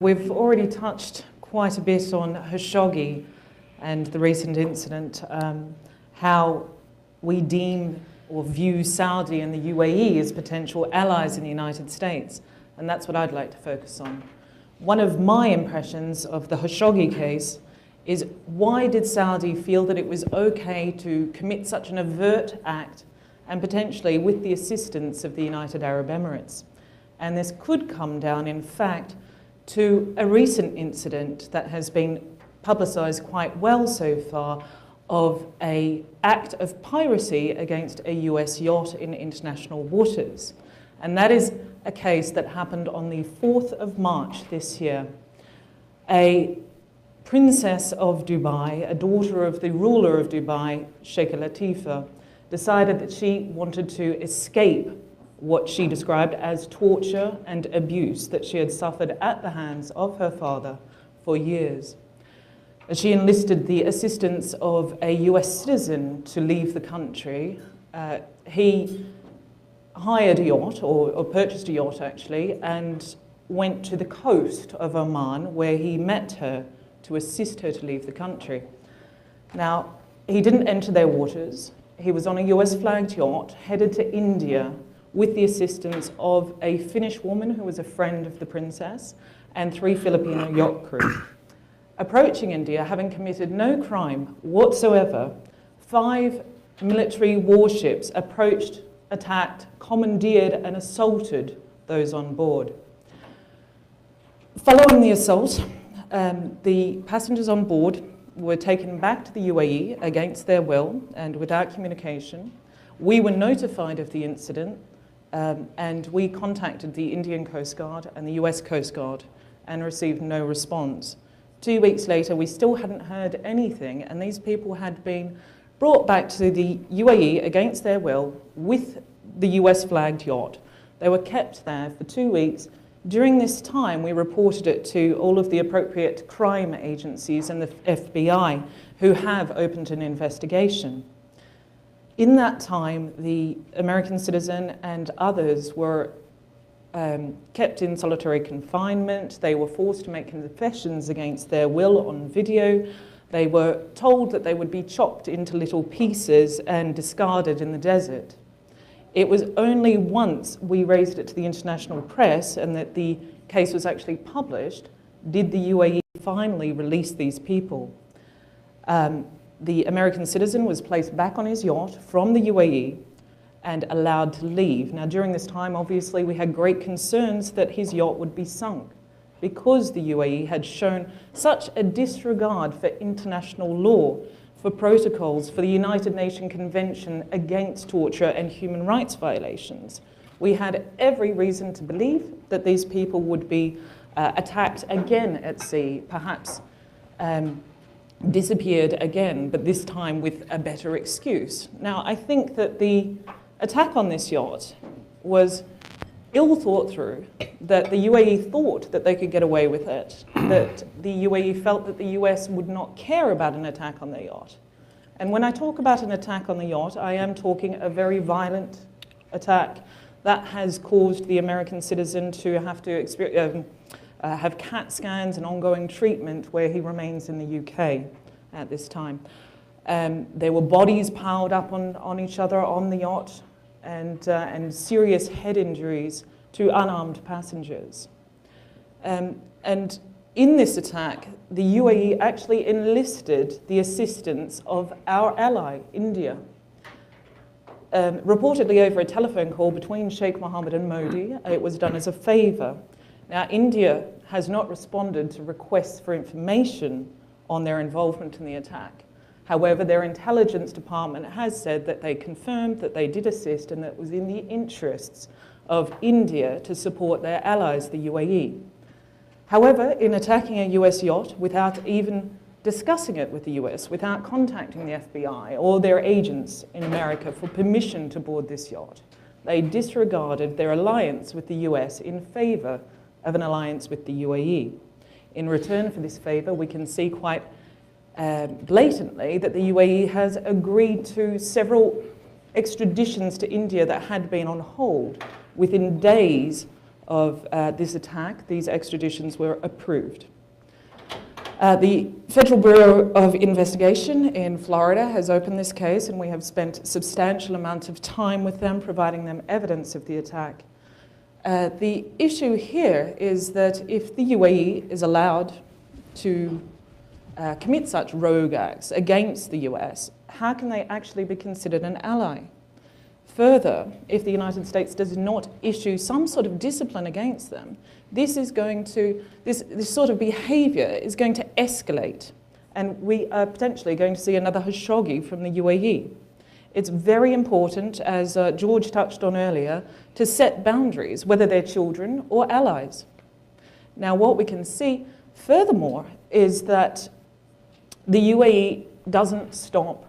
We've already touched quite a bit on Khashoggi and the recent incident, how we deem or view Saudi and the UAE as potential allies in the United States, and that's what I'd like to focus on. One of my impressions of the Khashoggi case is, why did Saudi feel that it was okay to commit such an overt act, and potentially with the assistance of the United Arab Emirates? And this could come down, in fact, to a recent incident that has been publicised quite well so far, of an act of piracy against a US yacht in international waters. And that is a case that happened on the 4th of March this year. A princess of Dubai, a daughter of the ruler of Dubai, Sheikh Latifah, decided that she wanted to escape what she described as torture and abuse that she had suffered at the hands of her father for years. She enlisted the assistance of a US citizen to leave the country. He hired a yacht, or purchased a yacht actually, and went to the coast of Oman, where he met her to assist her to leave the country. Now, he didn't enter their waters. He was on a US flagged yacht headed to India with the assistance of a Finnish woman who was a friend of the princess and 3 Filipino yacht crew. Approaching India, having committed no crime whatsoever, 5 military warships approached, attacked, commandeered and assaulted those on board. Following the assault, the passengers on board were taken back to the UAE against their will and without communication. We were notified of the incident, and we contacted the Indian Coast Guard and the US Coast Guard and received no response. 2 weeks later, we still hadn't heard anything, and these people had been brought back to the UAE against their will with the US flagged yacht. They were kept there for 2 weeks. During this time, we reported it to all of the appropriate crime agencies and the FBI, who have opened an investigation. In that time, the American citizen and others were kept in solitary confinement. They were forced to make confessions against their will on video. They were told that they would be chopped into little pieces and discarded in the desert. It was only once we raised it to the international press and that the case was actually published, did the UAE finally release these people. The American citizen was placed back on his yacht from the UAE and allowed to leave. Now, during this time, obviously, we had great concerns that his yacht would be sunk because the UAE had shown such a disregard for international law, for protocols, for the United Nations Convention against torture and human rights violations. We had every reason to believe that these people would be attacked again at sea, perhaps disappeared again, but this time with a better excuse. Now, I think that the attack on this yacht was ill thought through, that the UAE thought that they could get away with it, that the UAE felt that the US would not care about an attack on their yacht. And when I talk about an attack on the yacht, I am talking a very violent attack that has caused the American citizen to have to have CAT scans and ongoing treatment where he remains in the UK at this time. There were bodies piled up on each other on the yacht, and serious head injuries to unarmed passengers. And in this attack, the UAE actually enlisted the assistance of our ally, India. Reportedly over a telephone call between Sheikh Mohammed and Modi, it was done as a favour. Now, India has not responded to requests for information on their involvement in the attack. However, their intelligence department has said that they confirmed that they did assist and that it was in the interests of India to support their allies, the UAE. However, in attacking a US yacht without even discussing it with the US, without contacting the FBI or their agents in America for permission to board this yacht, they disregarded their alliance with the US in favour of an alliance with the UAE. In return for this favour, we can see quite blatantly that the UAE has agreed to several extraditions to India that had been on hold within days of this attack, these extraditions were approved. The Federal Bureau of Investigation in Florida has opened this case, and we have spent a substantial amount of time with them, providing them evidence of the attack. The issue here is that if the UAE is allowed to commit such rogue acts against the US, how can they actually be considered an ally? Further, if the United States does not issue some sort of discipline against them, this sort of behavior is going to escalate, and we are potentially going to see another Khashoggi from the UAE. It's very important, as George touched on earlier, to set boundaries, whether they're children or allies. Now, what we can see, furthermore, is that the UAE doesn't stop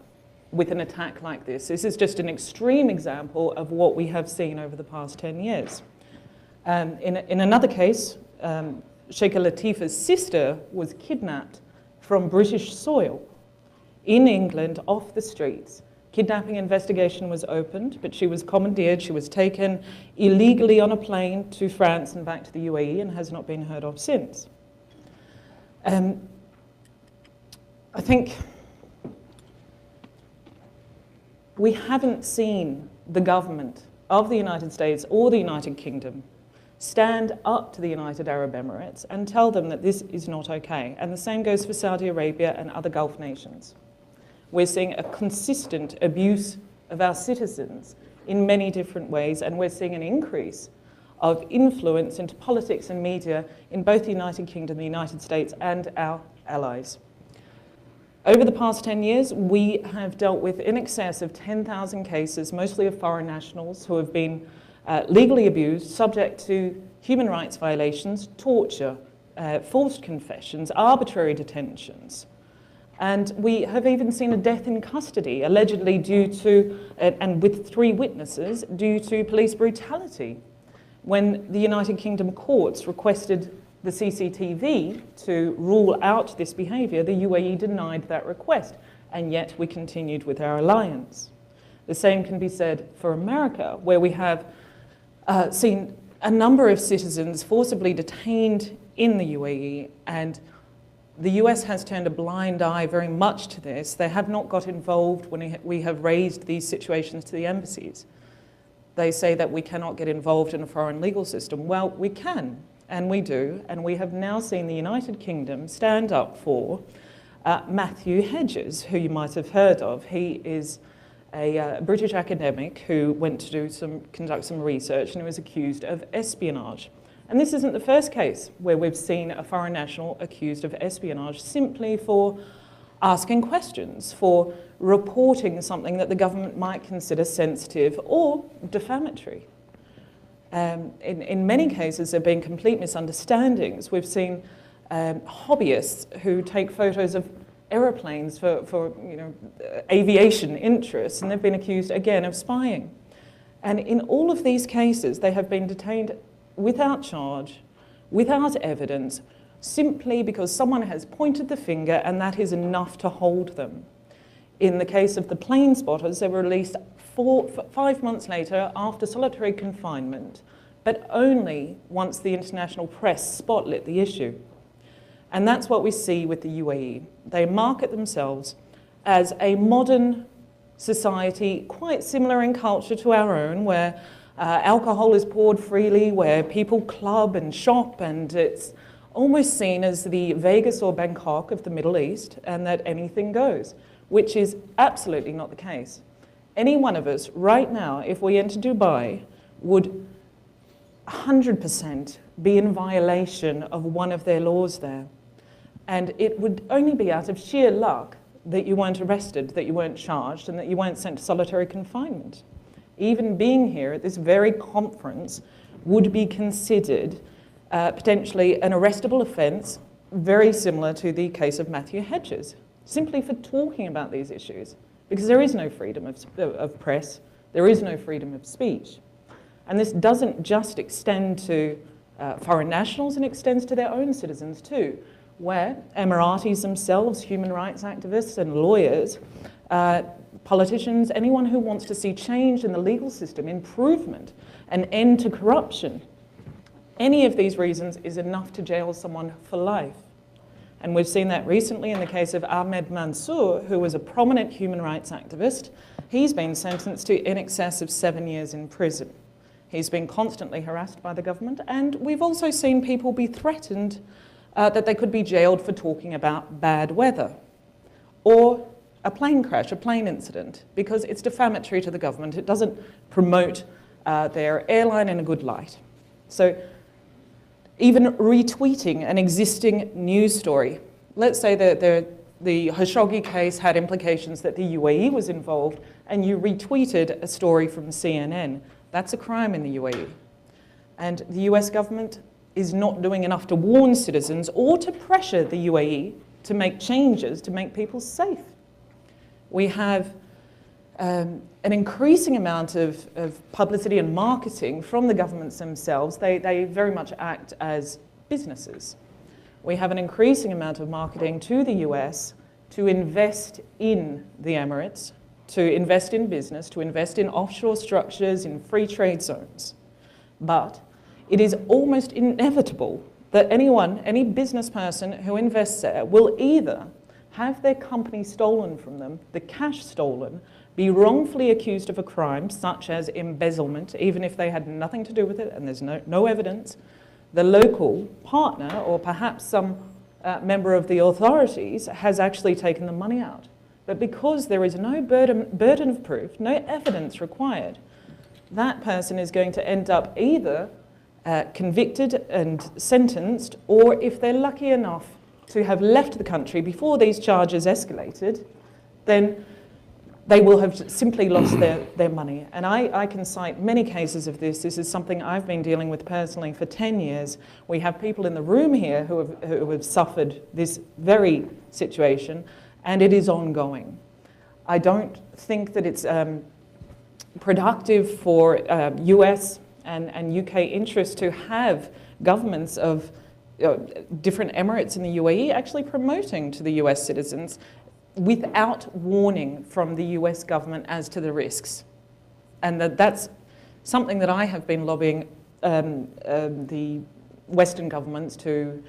with an attack like this. This is just an extreme example of what we have seen over the past 10 years. In another case, Sheikh Latifah's sister was kidnapped from British soil in England off the streets. Kidnapping investigation was opened, but she was commandeered. She was taken illegally on a plane to France and back to the UAE and has not been heard of since. I think we haven't seen the government of the United States or the United Kingdom stand up to the United Arab Emirates and tell them that this is not okay. And the same goes for Saudi Arabia and other Gulf nations. We're seeing a consistent abuse of our citizens in many different ways, and we're seeing an increase of influence into politics and media in both the United Kingdom, the United States, and our allies. Over the past 10 years, we have dealt with in excess of 10,000 cases, mostly of foreign nationals who have been legally abused, subject to human rights violations, torture, forced confessions, arbitrary detentions. And we have even seen a death in custody, allegedly due to, and with 3 witnesses, due to police brutality. When the United Kingdom courts requested the CCTV to rule out this behaviour, the UAE denied that request, and yet we continued with our alliance. The same can be said for America, where we have seen a number of citizens forcibly detained in the UAE, and the US has turned a blind eye very much to this. They have not got involved when we have raised these situations to the embassies. They say that we cannot get involved in a foreign legal system. Well, we can, and we do, and we have now seen the United Kingdom stand up for Matthew Hedges, who you might have heard of. He is a British academic who went to conduct some research and who was accused of espionage. And this isn't the first case where we've seen a foreign national accused of espionage simply for asking questions, for reporting something that the government might consider sensitive or defamatory. In many cases, there have been complete misunderstandings. We've seen hobbyists who take photos of aeroplanes for aviation interests, and they've been accused again of spying. And in all of these cases, they have been detained without charge, without evidence, simply because someone has pointed the finger and that is enough to hold them. In the case of the plane spotters, they were released 5 months later after solitary confinement, but only once the international press spotlit the issue. And that's what we see with the UAE. They market themselves as a modern society, quite similar in culture to our own, where alcohol is poured freely, where people club and shop, and it's almost seen as the Vegas or Bangkok of the Middle East, and that anything goes, which is absolutely not the case. Any one of us right now, if we enter Dubai, would 100% be in violation of one of their laws there. And it would only be out of sheer luck that you weren't arrested, that you weren't charged, and that you weren't sent to solitary confinement. Even being here at this very conference would be considered potentially an arrestable offence, very similar to the case of Matthew Hedges, simply for talking about these issues, because there is no freedom of press, there is no freedom of speech. And this doesn't just extend to foreign nationals, it extends to their own citizens too, where Emiratis themselves, human rights activists and lawyers, politicians, anyone who wants to see change in the legal system, improvement, an end to corruption, Any of these reasons is enough to jail someone for life. And we've seen that recently in the case of Ahmed Mansour, who was a prominent human rights activist. He's been sentenced to in excess of 7 years in prison. He's been constantly harassed by the government, and we've also seen people be threatened that they could be jailed for talking about bad weather or a plane crash, a plane incident, because it's defamatory to the government. It doesn't promote their airline in a good light. So even retweeting an existing news story, let's say that the Khashoggi case had implications that the UAE was involved, and you retweeted a story from CNN. That's a crime in the UAE. And the US government is not doing enough to warn citizens or to pressure the UAE to make changes to make people safe. We have an increasing amount of publicity and marketing from the governments themselves. They very much act as businesses. We have an increasing amount of marketing to the US to invest in the Emirates, to invest in business, to invest in offshore structures, in free trade zones. But it is almost inevitable that any business person who invests there will either have their company stolen from them, the cash stolen, be wrongfully accused of a crime such as embezzlement, even if they had nothing to do with it and there's no evidence. The local partner, or perhaps some member of the authorities, has actually taken the money out. But because there is no burden of proof, no evidence required, that person is going to end up either convicted and sentenced, or if they're lucky enough to have left the country before these charges escalated, then they will have simply lost their money. And I can cite many cases of this. This is something I've been dealing with personally for 10 years. We have people in the room here who have suffered this very situation, and it is ongoing. I don't think that it's productive for US and UK interests to have governments of different emirates in the UAE actually promoting to the US citizens without warning from the US government as to the risks. And that's something that I have been lobbying the Western governments to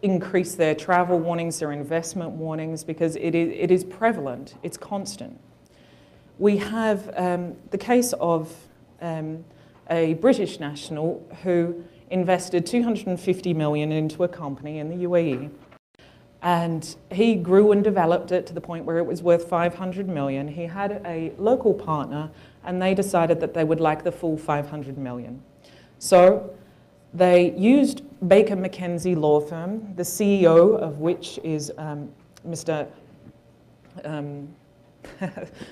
increase their travel warnings, their investment warnings, because it is prevalent, it's constant. We have the case of a British national who invested 250 million into a company in the UAE. And he grew and developed it to the point where it was worth 500 million. He had a local partner, and they decided that they would like the full 500 million. So they used Baker McKenzie law firm, the CEO of which is Mr.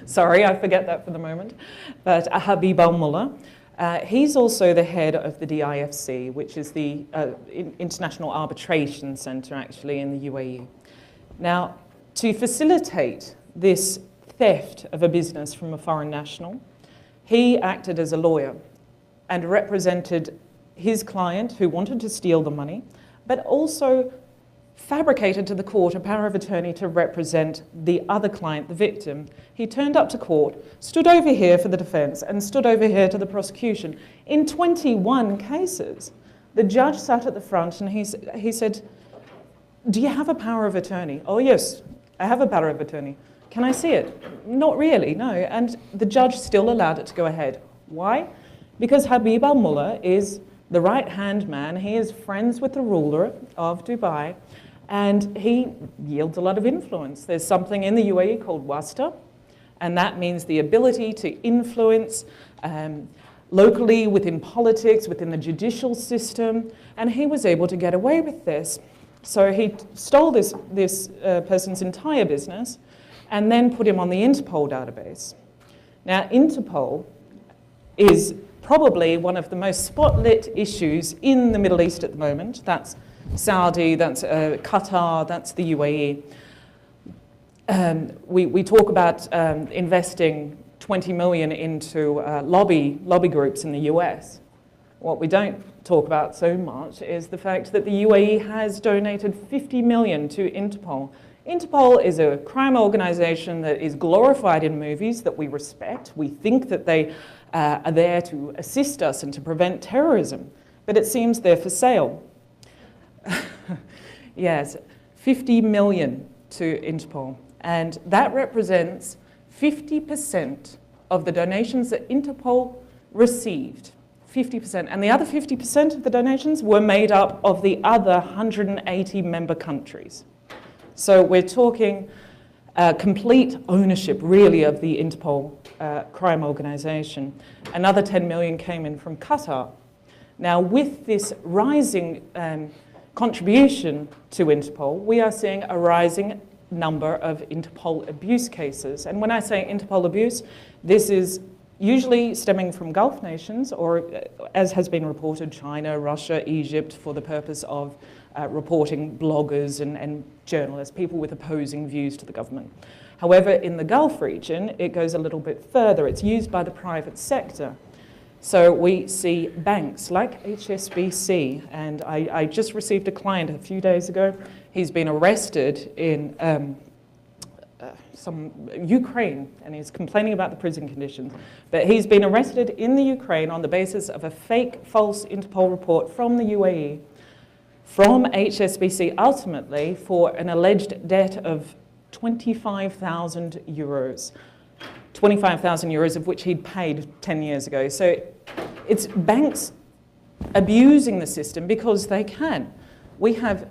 Sorry, I forget that for the moment, but Habib al-Mullah. He's also the head of the DIFC, which is the International Arbitration Centre, actually, in the UAE. Now, to facilitate this theft of a business from a foreign national, he acted as a lawyer and represented his client who wanted to steal the money, but also fabricated to the court a power of attorney to represent the other client, the victim. He turned up to court, stood over here for the defense, and stood over here to the prosecution. In 21 cases, the judge sat at the front and he said, "Do you have a power of attorney?" "Oh yes, I have a power of attorney." "Can I see it?" "Not really, no." And the judge still allowed it to go ahead. Why? Because Habib al-Mullah is the right-hand man. He is friends with the ruler of Dubai, and he yields a lot of influence. There's something in the UAE called wasta, and that means the ability to influence locally within politics, within the judicial system, and he was able to get away with this. So he stole this person's entire business and then put him on the Interpol database. Now, Interpol is probably one of the most spotlit issues in the Middle East at the moment. That's Saudi, that's Qatar, that's the UAE. We talk about investing 20 million into lobby groups in the US. What we don't talk about so much is the fact that the UAE has donated 50 million to Interpol. Interpol is a crime organization that is glorified in movies that we respect. We think that they are there to assist us and to prevent terrorism. but it seems they're for sale. Yes, 50 million to Interpol, and that represents 50% of the donations that Interpol received. 50%, and the other 50% of the donations were made up of the other 180 member countries. So we're talking complete ownership, really, of the Interpol crime organization. Another 10 million came in from Qatar. Now, with this rising contribution to Interpol, we are seeing a rising number of Interpol abuse cases. And when I say Interpol abuse, this is usually stemming from Gulf nations, or as has been reported, China, Russia, Egypt, for the purpose of reporting bloggers and journalists, people with opposing views to the government. However, in the Gulf region, it goes a little bit further. It's used by the private sector. So we see banks like HSBC, and I just received a client a few days ago. He's been arrested in some Ukraine, and he's complaining about the prison conditions. But he's been arrested in the Ukraine on the basis of a fake, false Interpol report from the UAE, from HSBC, ultimately for an alleged debt of 25,000 euros. 25,000 euros of which he'd paid 10 years ago. So it's banks abusing the system because they can. We have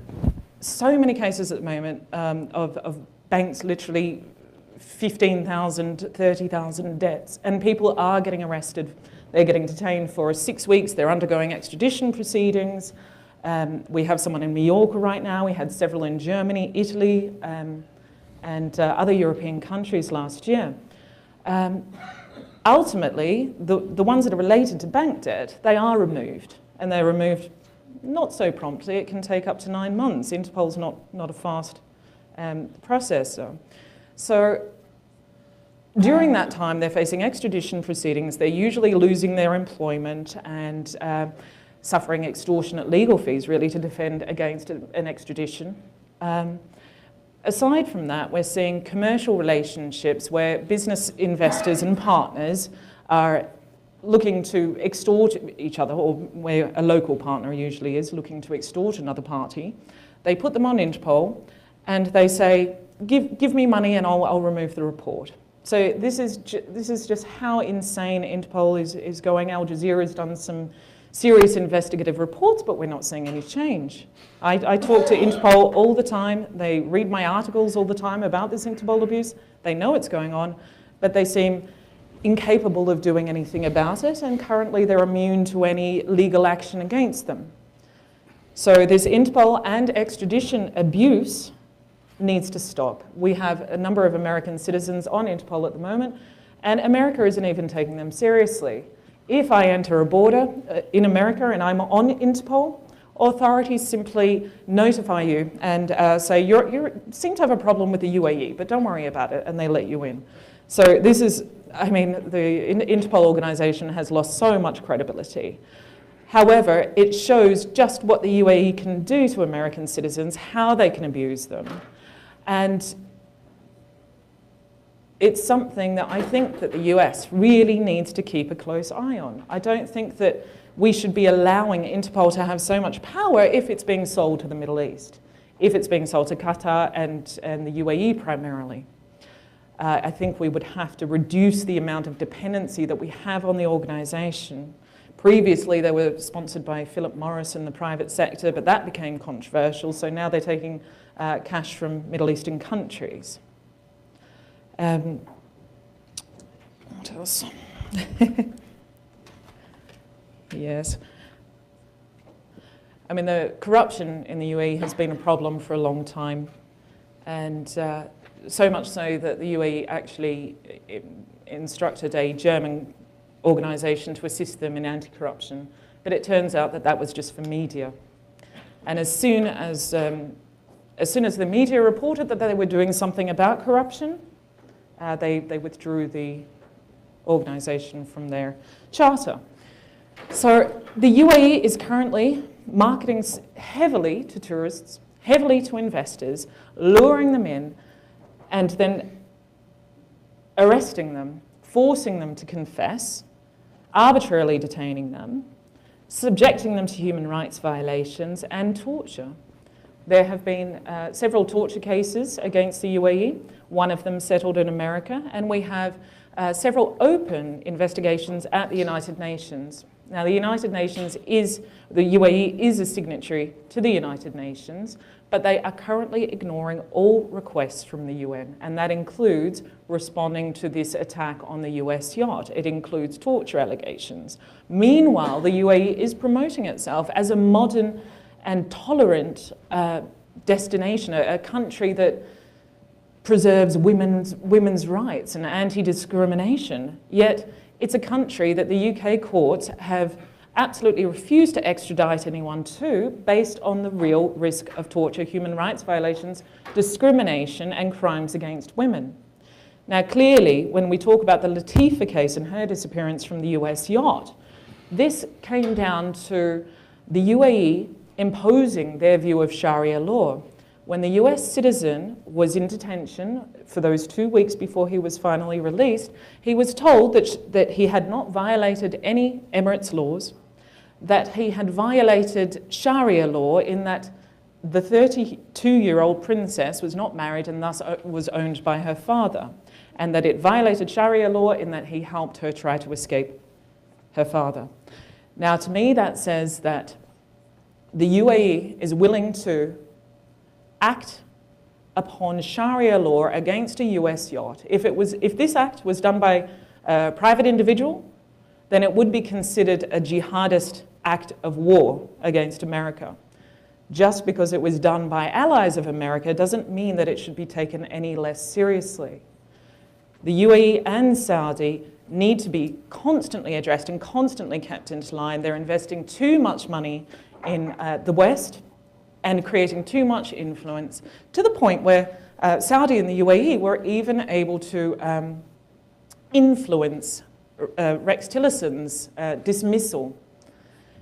so many cases at the moment of banks literally 15,000, 30,000 debts, and people are getting arrested. They're getting detained for 6 weeks. They're undergoing extradition proceedings. We have someone in Mallorca right now. We had several in Germany, Italy, and other European countries last year. Ultimately, the ones that are related to bank debt, they are removed, and they're removed not so promptly. It can take up to 9 months. Interpol's not a fast processor. So during that time, they're facing extradition proceedings. They're usually losing their employment and suffering extortionate legal fees, really, to defend against an extradition. Aside from that, we're seeing commercial relationships where business investors and partners are looking to extort each other, or where a local partner usually is looking to extort another party. They put them on Interpol and they say, give me money and I'll remove the report. So this is just how insane Interpol is going. Al Jazeera has done some serious investigative reports, but we're not seeing any change. I talk to Interpol all the time. They read my articles all the time about this Interpol abuse. They know it's going on, but they seem incapable of doing anything about it, and currently they're immune to any legal action against them. So this Interpol and extradition abuse needs to stop. We have a number of American citizens on Interpol at the moment, and America isn't even taking them seriously. If I enter a border in America and I'm on Interpol, authorities simply notify you and say, you seem to have a problem with the UAE, but don't worry about it, and they let you in. So this is, I mean, the Interpol organization has lost so much credibility. However, it shows just what the UAE can do to American citizens, how they can abuse them. And it's something that I think that the US really needs to keep a close eye on. I don't think that we should be allowing Interpol to have so much power if it's being sold to the Middle East, if it's being sold to Qatar and the UAE primarily. I think we would have to reduce the amount of dependency that we have on the organization. Previously, they were sponsored by Philip Morris in the private sector, but that became controversial, so now they're taking cash from Middle Eastern countries. What else? Yes. I mean, the corruption in the UAE has been a problem for a long time, and so much so that the UAE actually instructed a German organisation to assist them in anti-corruption, but it turns out that that was just for media. And as soon as the media reported that they were doing something about corruption, they withdrew the organisation from their charter. So the UAE is currently marketing heavily to tourists, heavily to investors, luring them in, and then arresting them, forcing them to confess, arbitrarily detaining them, subjecting them to human rights violations and torture. There have been several torture cases against the UAE, one of them settled in America, and we have several open investigations at the United Nations. Now, the United Nations the UAE is a signatory to the United Nations, but they are currently ignoring all requests from the UN, and that includes responding to this attack on the US yacht. It includes torture allegations. Meanwhile, the UAE is promoting itself as a modern and tolerant destination, a country that preserves women's rights and anti-discrimination. Yet it's a country that the UK courts have absolutely refused to extradite anyone to based on the real risk of torture, human rights violations, discrimination and crimes against women. Now clearly, when we talk about the Latifa case and her disappearance from the US yacht, this came down to the UAE imposing their view of Sharia law. When the US citizen was in detention for those 2 weeks before he was finally released, he was told that he had not violated any Emirates laws, that he had violated Sharia law in that the 32-year-old princess was not married and thus was owned by her father, and that it violated Sharia law in that he helped her try to escape her father. Now, to me, that says that the UAE is willing to act upon Sharia law against a US yacht. If this act was done by a private individual, then it would be considered a jihadist act of war against America. Just because it was done by allies of America doesn't mean that it should be taken any less seriously. The UAE and Saudi need to be constantly addressed and constantly kept into line. They're investing too much money in the West and creating too much influence, to the point where Saudi and the UAE were even able to influence Rex Tillerson's dismissal.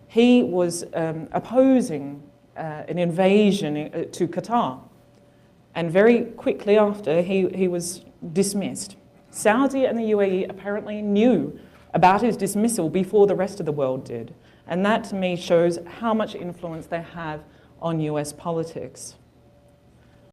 He was opposing an invasion to Qatar, and very quickly after he was dismissed. Saudi and the UAE apparently knew about his dismissal before the rest of the world did, and that to me shows how much influence they have on US politics.